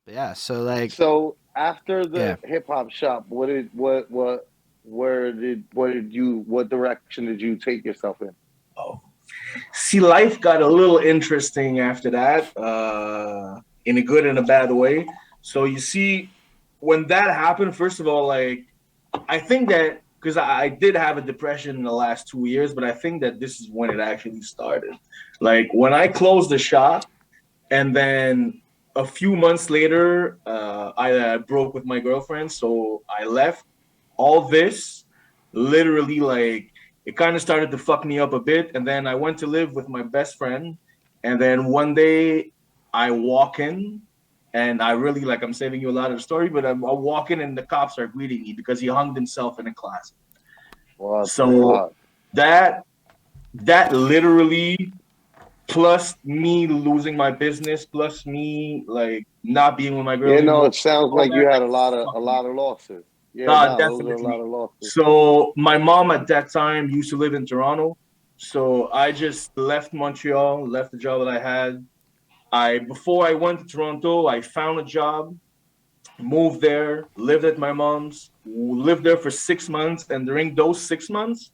Yeah. So like, So after yeah. the hip hop shop, what direction did you take yourself in? Oh. See, life got a little interesting after that, in a good and a bad way. So you see, when that happened, first of all, like I think that because I did have a depression in the last 2 years, but I think that this is when it actually started. Like when I closed the shop, and then a few months later, I broke with my girlfriend, so I left. All this, literally, like it kind of started to fuck me up a bit, and then I went to live with my best friend, and then one day I walk in, and I really like I'm saving you a lot of the story, but I walk in and the cops are greeting me because he hung himself in a closet. What the So fuck? that that literally, plus me losing my business, plus me like not being with my girl Yeah, no, anymore, it sounds all like that you had like a fucked me lot up. of losses. Yeah, Nah, no, those are a lot definitely. of losses. So my mom at that time used to live in Toronto. So I just left Montreal, left the job that I had. I before I went to Toronto, I found a job, moved there, lived at my mom's, lived there for 6 months, and during those 6 months,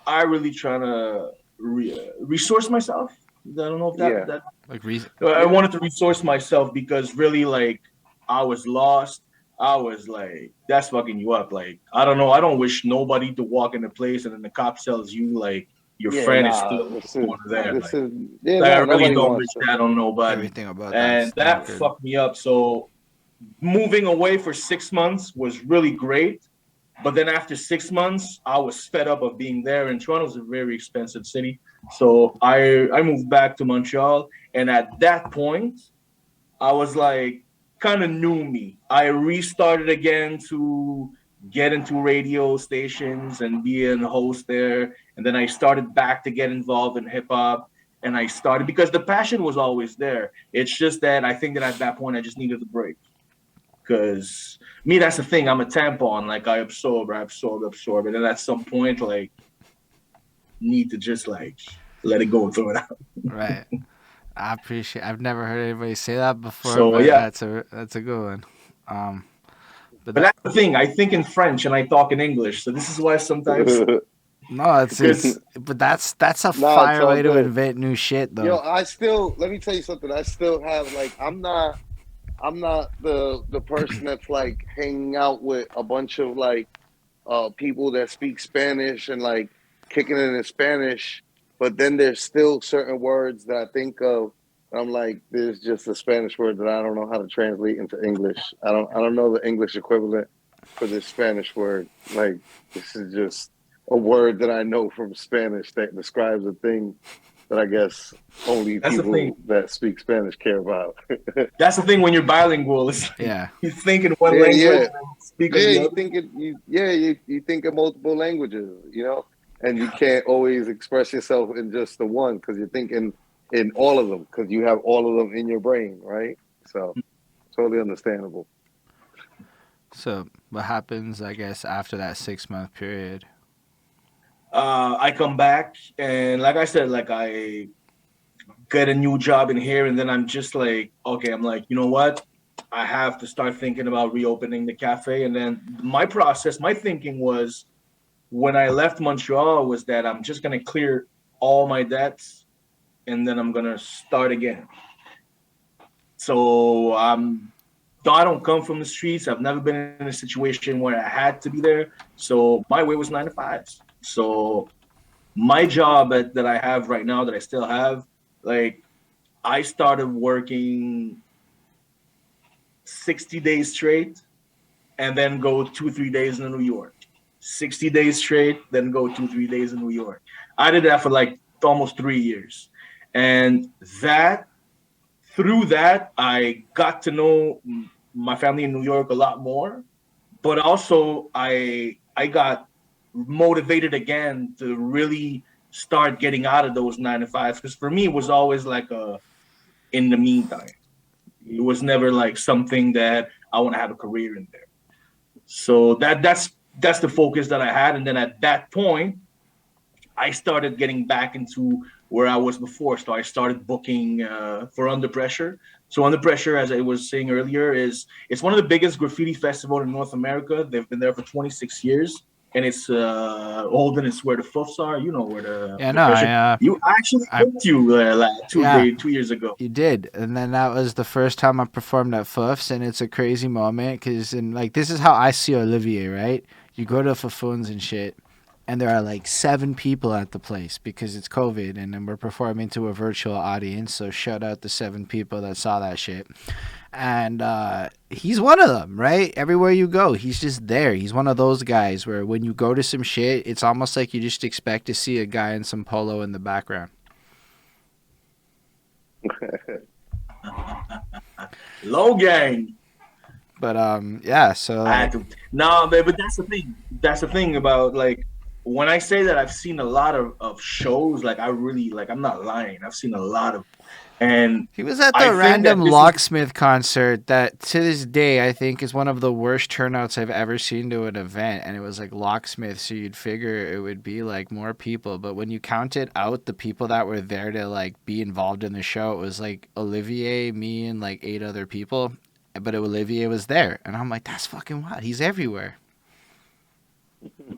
I really trying to resource myself. I don't know if Yeah, that Like, I yeah, wanted to resource myself because really like I was lost. I was like, that's fucking you up. Like, I don't know. I don't wish nobody to walk in a place and then the cop tells you like your yeah. friend is Nah, still in the corner there. this is yeah. Like I No, really nobody don't wants wish to. that on nobody. everything about And that's not that good. fucked me up. So moving away for 6 months was really great. But then after 6 months, I was fed up of being there. And Toronto's a very expensive city. So I moved back to Montreal. And at that point, I was like kind of new me. I restarted again to get into radio stations and be a host there. And then I started back to get involved in hip hop. And I started because the passion was always there. It's just that I think that at that point I just needed a break. Because me, that's the thing. I'm a tampon. Like I absorb. And then at some point, like, need to just like let it go and throw it out. Right. I appreciate. I've never heard anybody say that before, So but yeah. that's a good one. Um, but But that that's the thing. I think in French and I talk in English. So this is why sometimes no, because but that's a Nah, it's fire all way to good. invent new shit, Yo, though. I still let me tell you something. I still have like I'm not the person that's like hanging out with a bunch of like people that speak Spanish and like kicking it in Spanish, but then there's still certain words that I think of. I'm like, there's just a Spanish word that I don't know how to translate into English. I don't know the English equivalent for this Spanish word. Like this is just a word that I know from Spanish that describes a thing that I guess only that's the thing. people that speak Spanish care about. That's the thing when you're bilingual. It's like Yeah. you think in one Yeah, language yeah. and then speak in Yeah, the you other. think it. You think in multiple languages, and you can't always express yourself in just the one because you're thinking in all of them because you have all of them in your brain, right? So totally understandable. So what happens, I guess, after that 6 month period? I come back and like I said, like I get a new job in here, and then I'm just like, okay, I'm like, you know what? I have to start thinking about reopening the cafe. And then my process, my thinking was when I left Montreal was that I'm just gonna clear all my debts and then I'm gonna start again. So I don't come from the streets. I've never been in a situation where I had to be there. So my way was 9 to 5s. So my job that I have right now that I still have, like I started working 60 days straight and then go 2, 3 days in New York. 60 days straight, then go 2, 3 days in New York. I did that for like almost 3 years. And that through that, I got to know my family in New York a lot more. But also, I got motivated again to really start getting out of those 9 to 5s because for me it was always like a in the meantime. It was never like something that I want to have a career in there. So that's the focus that I had, and then at that point, I started getting back into where I was before. So I started booking for Under Pressure. So Under Pressure, as I was saying earlier, it's one of the biggest graffiti festivals in North America. They've been there for 26 years. And it's Holden is where the Fluffs are. You know where the Yeah, Under no, Pressure. You I actually I booked you like yeah, 2 years ago. you did, and then that was the first time I performed at Fluffs, and it's a crazy moment because, this is how I see Olivier, right? You go to Fafuns and shit, and there are like 7 people at the place because it's COVID, and then we're performing to a virtual audience. So shout out the 7 people that saw that shit. And he's one of them, right? Everywhere you go, he's just there. He's one of those guys where when you go to some shit, it's almost like you just expect to see a guy in some polo in the background. Low gang. But yeah. So I had to. No, but that's the thing. That's the thing about like when I say that I've seen a lot of shows. Like I really like. I'm not lying. I've seen a lot of, and he was at I the think random that this locksmith concert that to this day I think is one of the worst turnouts I've ever seen to an event, and it was like locksmith, so you'd figure it would be like more people, but when you counted out the people that were there to like be involved in the show, it was like Olivier, me, and like 8 other people. But Olivier was there, and I'm like, that's fucking wild. He's everywhere.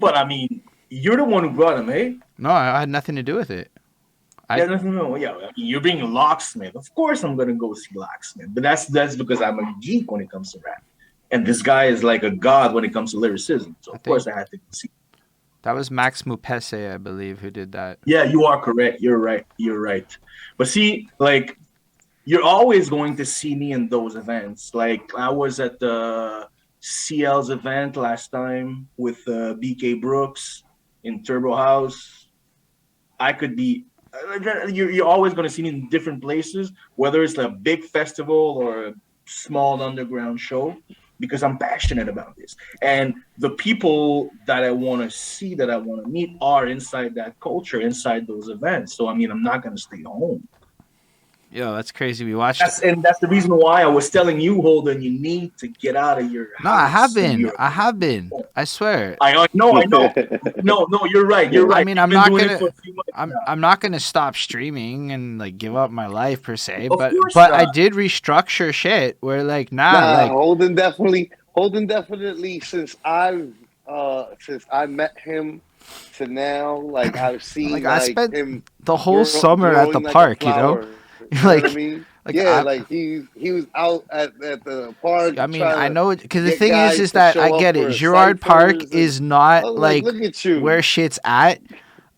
But I mean, you're the one who brought him, eh? No, I had nothing to do with it. Yeah, no, yeah. I mean, you're being a locksmith. Of course, I'm gonna go see locksmith. But that's because I'm a geek when it comes to rap, and this guy is like a god when it comes to lyricism. So of course, I had to see. That was Max Mupese, I believe, who did that. Yeah, you are correct. You're right. You're right. But see, like, you're always going to see me in those events. Like I was at the CL's event last time with BK Brooks in Turbo House. I could be. You're always going to see me in different places, whether it's a big festival or a small underground show, because I'm passionate about this. And the people that I want to see, that I want to meet, are inside that culture, inside those events. So I mean, I'm not going to stay home. Yo, that's crazy. We watched and that's the reason why I was telling you, Holden, you need to get out of your house. No, I have been. I swear. I know. No, you're right. You're right. I mean, I'm not gonna stop streaming and like give up my life per se, but I did restructure shit where like like Holden definitely since I met him to now, like I've seen like I spent him the whole summer at the park, you know? You know what I mean? Like he was out at the park. I mean, I know it because the thing is that I get it. Girard Park is not like look at you. Where shit's at.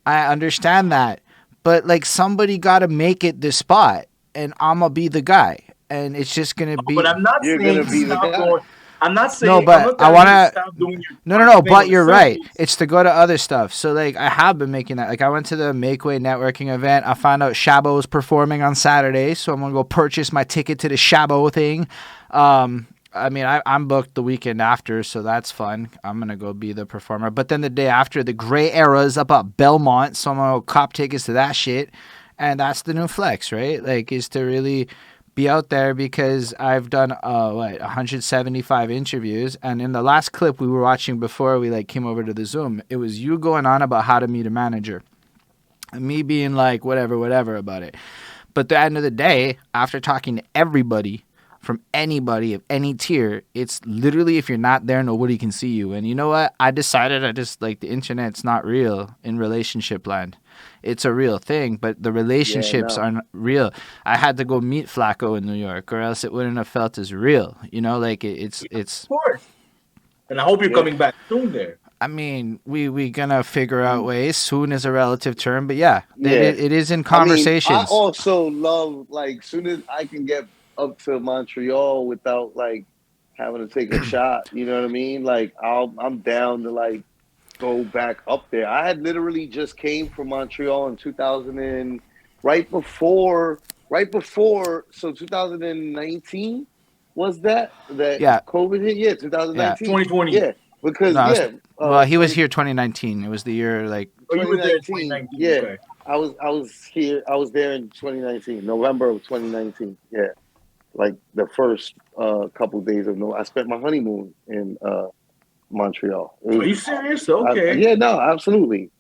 I understand that, but like somebody got to make it the spot, and I'ma be the guy, and it's just gonna be. But I'm not You're saying gonna be the guy. I'm not saying no, but I want to. No. But you're right. Service. It's to go to other stuff. So like, I have been making that. Like, I went to the Makeway networking event. I found out Shabo was performing on Saturday, so I'm gonna go purchase my ticket to the Shabo thing. I mean, I'm booked the weekend after, so that's fun. I'm gonna go be the performer. But then the day after, the Gray Era's up at Belmont, so I'm gonna go cop tickets to that shit. And that's the new flex, right? Like, is to really be out there, because I've done 175 interviews, and in the last clip we were watching before we like came over to the Zoom, it was you going on about how to meet a manager and me being like whatever about it. But at the end of the day, after talking to everybody from anybody of any tier, it's literally, if you're not there, nobody can see you. And you know what? I decided I just like the internet's not real in relationship land. It's a real thing, but the relationships aren't real. I had to go meet Flacko in New York, or else it wouldn't have felt as real. You know, like it's. Of course. And I hope you're coming back soon there. I mean, we gonna figure out ways. Soon is a relative term, but yeah. It is in conversations. I also love, like, soon as I can get up to Montreal without like having to take a shot, you know what I mean? Like I'm down to like go back up there. I had literally just came from Montreal in 2000 and right before so 2019 was that COVID hit? Yeah, 2019. 2020. Yeah, because well, he was here 2019. It was the year like 2019. Yeah. Okay. I was there in 2019, November of 2019. Yeah. Like the first couple of days of I spent my honeymoon in Montreal. Are you serious? Okay. Yeah, no, absolutely.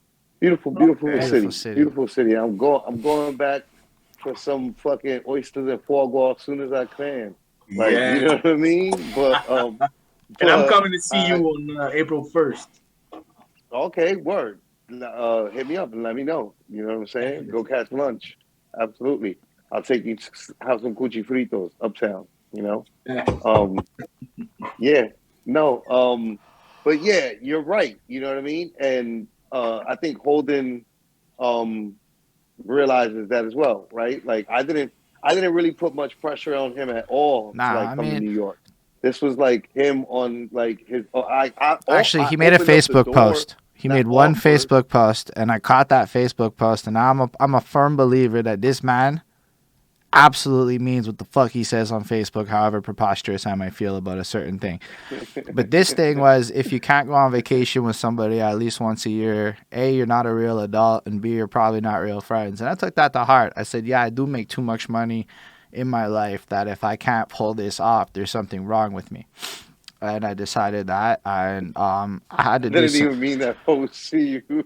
Beautiful Okay. Beautiful city. I'm going back for some fucking oysters and foie gras as soon as I can. Like, you Yeah. know what I mean? And I'm But coming to see you on April 1st. okay, word. Hit me up and let me know. You know what I'm saying? Go catch lunch. Absolutely. I'll take you to have some cuchi fritos uptown. You know. Um, yeah. No. But yeah, you're right. You know what I mean? And I think Holden um realizes that as well, right? Like I didn't really put much pressure on him at all to Nah, like I come to mean, New York. This was like him on like his. actually, I he made a opened up the Facebook door post. He that made one offered. Facebook post, and I caught that Facebook post, and now I'm a firm believer that this man absolutely means what the fuck he says on Facebook, however preposterous I might feel about a certain thing. But this thing was, if you can't go on vacation with somebody at least once a year, A, you're not a real adult, and B, you're probably not real friends. And I took that to heart. I said, yeah, I do make too much money in my life that if I can't pull this off, there's something wrong with me. And I decided that, and I had to I do didn't some. even mean that. Oh, see you,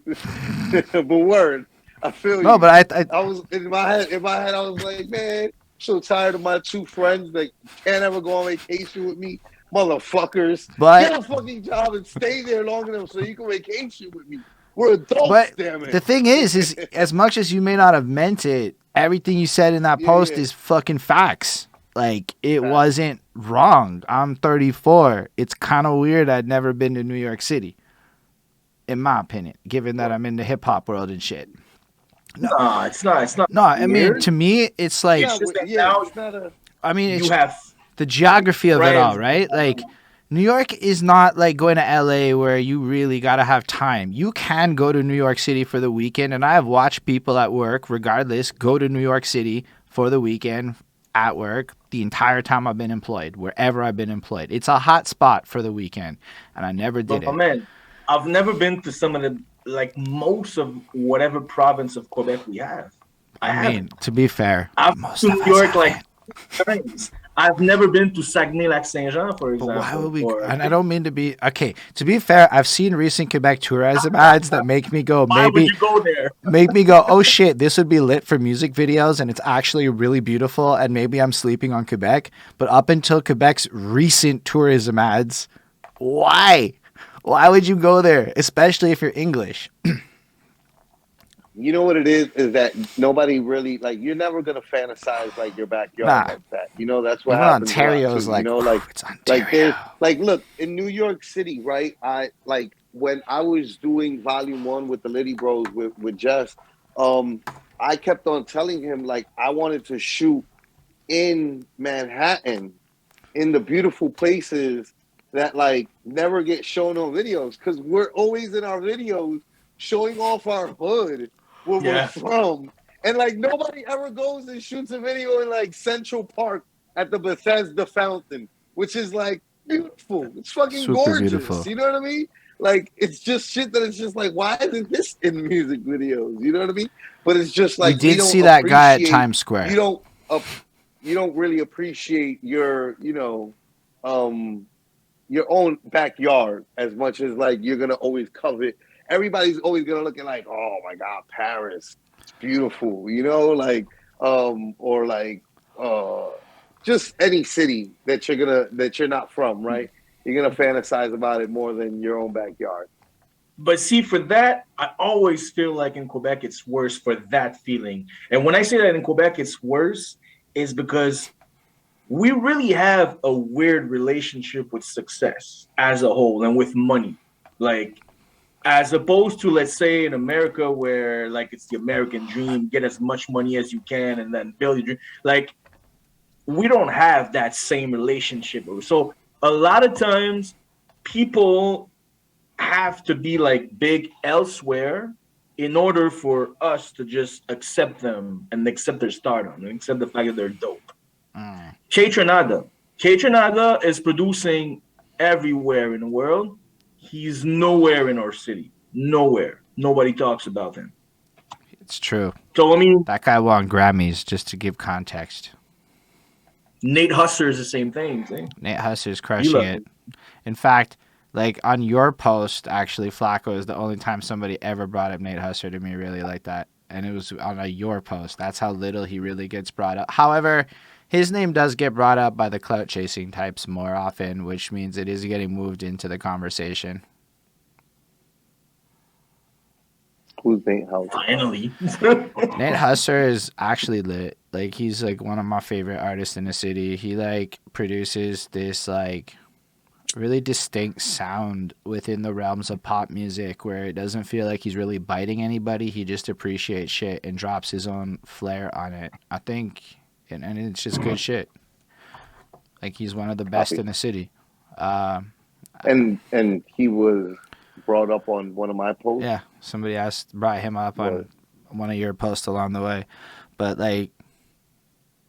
but word. I feel No, you. but I I was in my head. In my head, I was like, man, so tired of my two friends that can't ever go on vacation with me, motherfuckers. but Get a fucking job and stay there long enough so you can vacation with me. We're adults, But damn the it. thing is as much as you may not have meant it, everything you said in that Yeah, post yeah. is fucking facts. Like, it Facts. wasn't wrong. I'm 34. It's kind of weird I'd never been to New York City, in my opinion, given that I'm in the hip hop world and shit. No, it's not. It's not No, I mean, weird. to me, it's like, It's just that Yeah. now It's not a. I mean, you it's have the geography of it all, friends. right? Like, New York is not like going to LA where you really got to have time. You can go to New York City for the weekend, and I have watched people at work, regardless, go to New York City for the weekend at work the entire time I've been employed, wherever I've been employed. It's a hot spot for the weekend, and I never did But my it. man, I've never been to some of the like most of whatever province of Quebec we have. I I mean, haven't. to be fair, I've most been of to New us York like haven't. times. I've never been to Saguenay-Lac-Saint-Jean, for But why would example. we? Or And I don't mean to be okay. To be fair, I've seen recent Quebec tourism ads that make me go, why would maybe you go there? make me go, oh shit, this would be lit for music videos, and it's actually really beautiful, and maybe I'm sleeping on Quebec. But up until Quebec's recent tourism ads, why? Why would you go there, especially if you're English? You know what it is that nobody really like. You're never gonna fantasize like your backyard Nah, like that. You know that's what even happens a lot Ontario's too. You like, know, it's like Ontario. there's like look in New York City, right? I like when I was doing Volume 1 with the Littyyy Bros with Jess. Um, I kept on telling him like I wanted to shoot in Manhattan in the beautiful places that like never get shown on videos because we're always in our videos showing off our hood where we're Yeah. from. And like nobody ever goes and shoots a video in like Central Park at the Bethesda Fountain, which is like beautiful. It's fucking Super gorgeous. beautiful. You know what I mean? Like it's just shit that it's just like, why isn't this in music videos? You know what I mean? But it's just We like we did don't see that guy at appreciate Times Square. you don't really appreciate your your own backyard as much as like you're gonna always covet. Everybody's always gonna look at like, oh my god, Paris, it's beautiful, you know, like or like just any city that you're not from, right? You're gonna fantasize about it more than your own backyard. But see, for that, I always feel like in Quebec it's worse for that feeling. And when I say that in Quebec it's worse, is because we really have a weird relationship with success as a whole and with money. Like, as opposed to, let's say, in America, where like it's the American dream, get as much money as you can and then build your dream. Like, we don't have that same relationship. So a lot of times people have to be like big elsewhere in order for us to just accept them and accept their stardom and accept the fact that they're dope. K-Tronada is producing everywhere in the world. He's nowhere in our city. Nowhere. Nobody talks about him. It's true. So, I mean, That guy won Grammys, just to give context. Nate Husser is the same thing. See? Nate Husser's You crushing love it. him. In fact, Like on your post, actually, Flacko is the only time somebody ever brought up Nate Husser to me really like that. And it was on your post. That's how little he really gets brought up. However, his name does get brought up by the clout chasing types more often, which means it is getting moved into the conversation. Who's Nate Husser? Finally. Nate Husser is actually lit. Like, he's like one of my favorite artists in the city. He like produces this like really distinct sound within the realms of pop music where it doesn't feel like he's really biting anybody. He just appreciates shit and drops his own flair on it. I think, and it's just good shit. Like, he's one of the best in the city. And he was brought up on one of my posts. Yeah, somebody brought him up on one of your posts along the way. But like,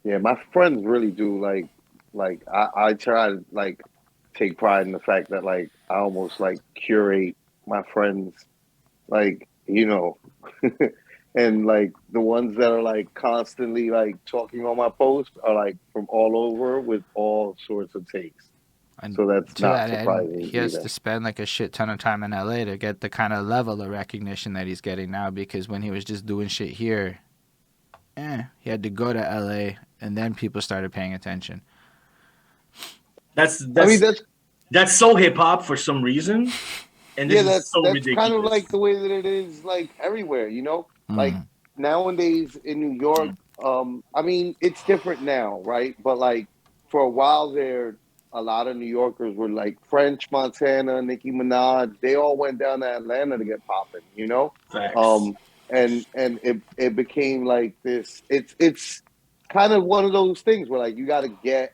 yeah, my friends really do like I try to like take pride in the fact that like I almost like curate my friends, like, you know, and like the ones that are like constantly like talking on my post are like from all over with all sorts of takes. and So that's to not that surprising. end, he has either. to spend like a shit ton of time in LA to get the kind of level of recognition that he's getting now, because when he was just doing shit here, he had to go to LA and then people started paying attention. That's I mean, that's so hip hop for some reason, and this is so ridiculous. Kind of like the way that it is like everywhere, you know. Like nowadays in New York, I mean, it's different now, right? But like for a while there, a lot of New Yorkers were like French Montana, Nicki Minaj. They all went down to Atlanta to get popping, you know. Facts. And it became like this. It's kind of one of those things where like you got to get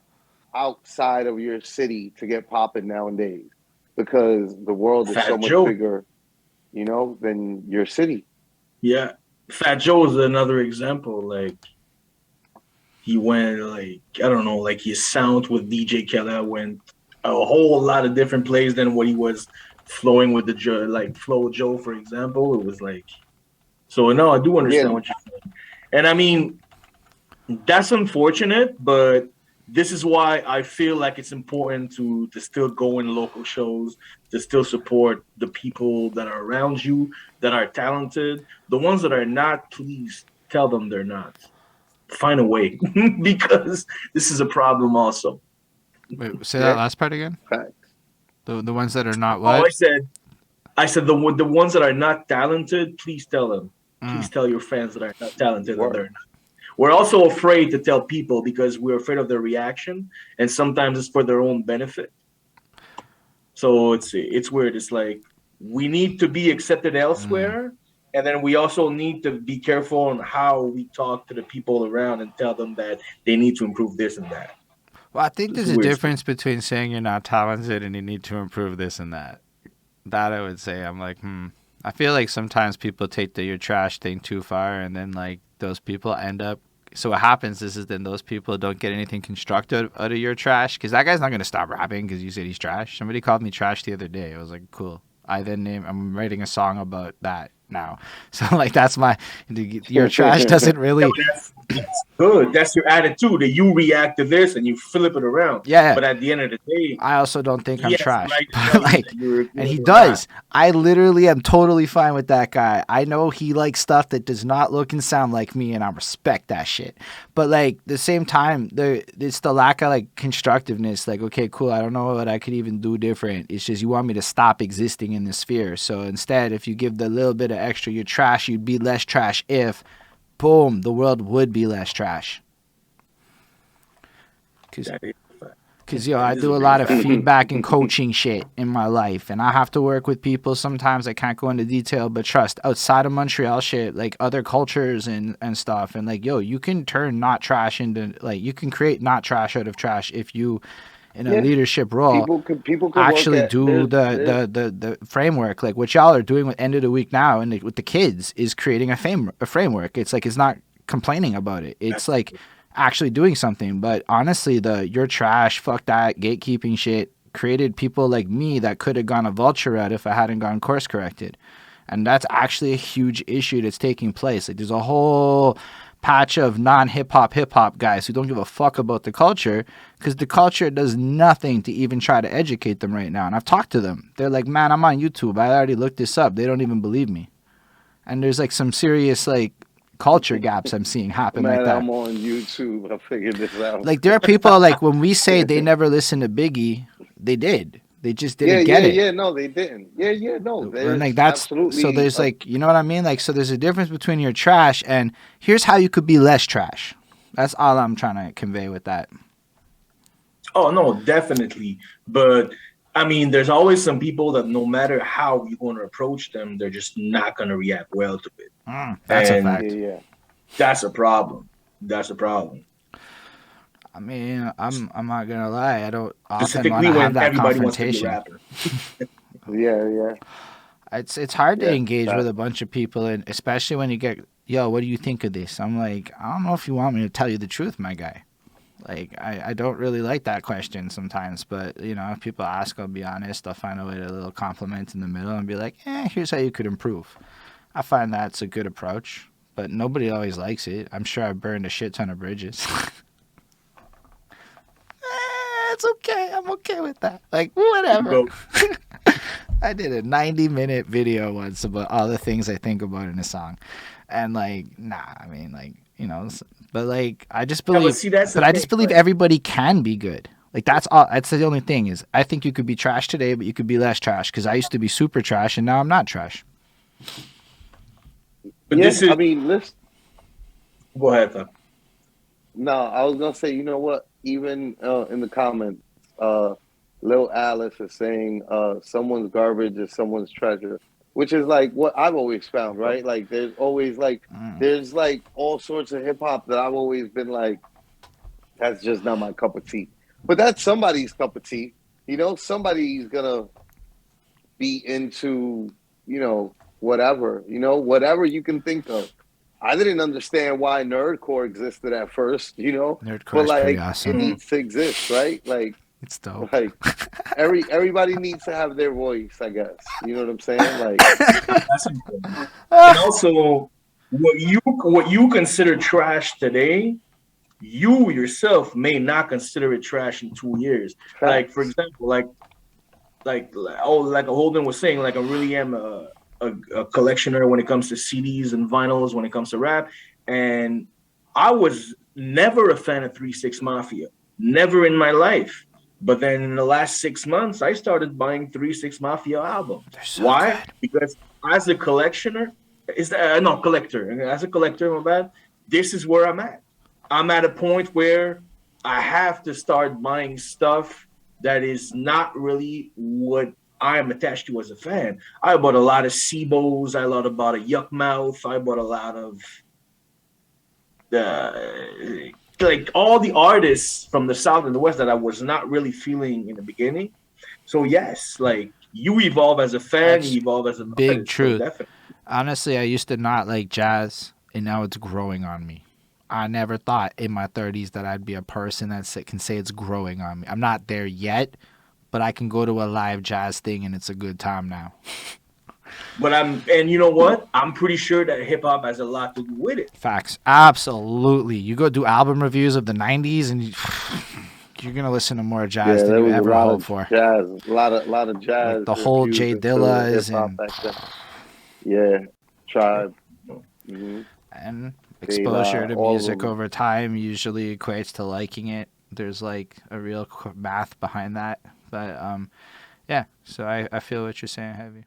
outside of your city to get popping nowadays, because the world is Fat so much Joe. bigger, you know, than your city. Yeah, Fat Joe is another example. Like, he went like, I don't know, like his sound with DJ Khaled went a whole lot of different places than what he was flowing with the like Flo Joe, for example. It was like, so no, I do understand what you're saying, and I mean, that's unfortunate, but this is why I feel like it's important to still go in local shows, to still support the people that are around you, that are talented. The ones that are not, please tell them they're not. Find a way, because this is a problem also. Wait, say that last part again. Facts. The ones that are not what? Oh, I said the ones that are not talented, please tell them. Please tell your fans that are not talented that they're not. We're also afraid to tell people because we're afraid of their reaction, and sometimes it's for their own benefit. So it's weird. It's like we need to be accepted elsewhere, and then we also need to be careful on how we talk to the people around and tell them that they need to improve this and that. Well, I think there's a difference between saying you're not talented and you need to improve this and that. That I would say, I'm like, I feel like sometimes people take the "you're trash" thing too far, and then like those people end up. So what happens is then those people don't get anything constructive out of your trash, because that guy's not going to stop rapping because you said he's trash. Somebody called me trash the other day. I was like, cool. I'm writing a song about that now. So like that's your trash doesn't really. That's good. That's your attitude, that you react to this and you flip it around. Yeah. But at the end of the day, I also don't think I'm trash. But like, and he does. I literally am totally fine with that guy. I know he likes stuff that does not look and sound like me, and I respect that shit. But like the same time, it's the lack of like constructiveness. Like, okay, cool. I don't know what I could even do different. It's just you want me to stop existing in this sphere. So instead, if you give the little bit of extra, you're trash. You'd be less trash if. Boom, the world would be less trash. Because, I do a lot of feedback and coaching shit in my life, and I have to work with people. Sometimes I can't go into detail, but trust, outside of Montreal shit, like other cultures and stuff, and like, you can turn not trash into, like, you can create not trash out of trash if you, in a leadership role, people can actually do the framework. Like what y'all are doing with End of the Week now and with the kids is creating a framework. It's like, it's not complaining about it. It's like actually doing something. But honestly, you're trash, fuck that, gatekeeping shit created people like me that could have gone a vulture route if I hadn't gone course corrected. And that's actually a huge issue that's taking place. Like there's a whole patch of non-hip hop guys who don't give a fuck about the culture, because the culture does nothing to even try to educate them right now. And I've talked to them. They're like, man, I'm on YouTube. I already looked this up. They don't even believe me. And there's like some serious like culture gaps I'm seeing happen Man, like that. I'm on YouTube. I figured this out. Like there are people like when we say they never listened to Biggie, they did. They just didn't get it. Yeah, no, they didn't. Yeah, no. And like that's absolutely, so there's like, you know what I mean? Like, so there's a difference between your trash and here's how you could be less trash. That's all I'm trying to convey with that. Oh no, definitely. But I mean, there's always some people that no matter how you're going to approach them, they're just not going to react well to it. That's a fact. Yeah. That's a problem. That's a problem. I mean, I'm not gonna lie. I don't often Specifically want to when have that everybody wants to be a confrontation. Yeah. It's hard to engage with a bunch of people, and especially when you get, yo, what do you think of this? I'm like, I don't know if you want me to tell you the truth, my guy. Like, I don't really like that question sometimes, but, you know, if people ask, I'll be honest. I'll find a way to a little compliment in the middle and be like, here's how you could improve. I find that's a good approach, but nobody always likes it. I'm sure I burned a shit ton of bridges. It's okay. I'm okay with that. Like, whatever. I did a 90-minute video once about all the things I think about in a song. And, like, nah, I mean, like, you know, but, like, I just believe, I just believe everybody can be good. Like, that's all. That's the only thing is I think you could be trash today, but you could be less trash, because I used to be super trash, and now I'm not trash. But this is, I mean, listen. Go ahead, Tom. No, I was going to say, you know what? Even in the comments, Lil Alice is saying someone's garbage is someone's treasure, which is like what I've always found, right? Like there's always like there's like all sorts of hip hop that I've always been like, that's just not my cup of tea. But that's somebody's cup of tea. You know, somebody's gonna be into, you know, whatever you can think of. I didn't understand why nerdcore existed at first, you know. Nerdcore is pretty awesome. It needs to exist, right? Like it's dope. Like everybody needs to have their voice, I guess. You know what I'm saying? Like that's important. And also, what you consider trash today, you yourself may not consider it trash in 2 years. Like for example, like Holden was saying, like I really am a collectioner when it comes to CDs and vinyls, when it comes to rap. And I was never a fan of 3 6 Mafia, never in my life. But then in the last 6 months, I started buying 3 6 Mafia albums. So why? Good. Because as a collector, as a collector, my bad, this is where I'm at. I'm at a point where I have to start buying stuff that is not really what I am attached to as a fan. I bought a lot of Sebos. I bought a Yuck Mouth. I bought a lot of like all the artists from the South and the West that I was not really feeling in the beginning. So yes, like you evolve as a fan, you evolve as a big artist, truth. So honestly, I used to not like jazz, and now it's growing on me. I never thought in my 30s that I'd be a person that can say it's growing on me. I'm not there yet, but I can go to a live jazz thing and it's a good time now. But and you know what? I'm pretty sure that hip hop has a lot to do with it. Facts. Absolutely. You go do album reviews of the 90s and you're going to listen to more jazz than you ever hoped for. Jazz, a lot of jazz. Like the whole J Dillas and Tribe. Mm-hmm. And exposure to music over time usually equates to liking it. There's like a real math behind that. But yeah, so I feel what you're saying, Heavy.